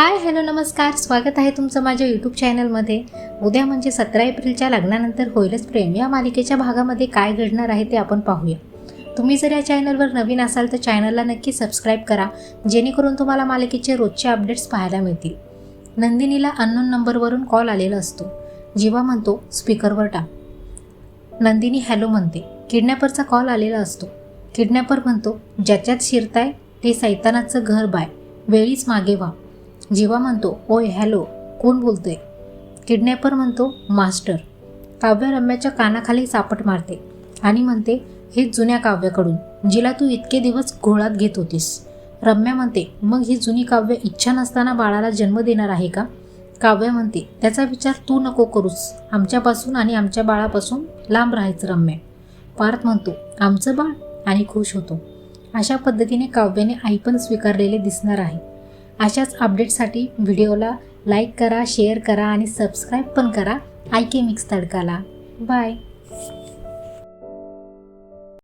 Hi hello नमस्कार, स्वागत आहे तुमचं माझ्या यूट्यूब चॅनलमध्ये. उद्या म्हणजे 17 एप्रिलच्या लग्नानंतर होईलच प्रेम या मालिकेच्या भागामध्ये काय घडणार आहे ते आपण पाहूया. तुम्ही जर या चॅनलवर नवीन असाल तर चॅनलला नक्की सबस्क्राईब करा, जेणेकरून तुम्हाला मालिकेचे रोजचे अपडेट्स पाहायला मिळतील. नंदिनीला अननोन नंबरवरून कॉल आलेला असतो. जीवा म्हणतो स्पीकरवर टाक. नंदिनी हॅलो म्हणते. किडनॅपरचा कॉल आलेला असतो. किडनॅपर म्हणतो ज्याच्यात शिरताय ते सैतानाचं घर बाय, वेळीच मागे व्हा. जीवा म्हणतो ओय हॅलो, कोण बोलतोय? किडनॅपर म्हणतो मास्टर. काव्य रम्याच्या कानाखाली सापट मारते आणि म्हणते हे जुन्या काव्याकडून, जिला तू इतके दिवस घोळात घेत होतीस. रम्या म्हणते मग ही जुनी काव्य इच्छा नसताना बाळाला जन्म देणार आहे का? काव्य म्हणते त्याचा विचार तू नको करूस, आमच्यापासून आणि आमच्या बाळापासून लांब राहायचं रम्या. पार्थ म्हणतो आमचं बाळ, आणि खुश होतो. अशा पद्धतीने काव्याने आई पण स्वीकारलेले दिसणार आहे. अशाच अपडेटसाठी व्हिडिओला लाईक करा, शेअर करा आणि सबस्क्राईब पण करा IK मिक्स तडकाला. बाय.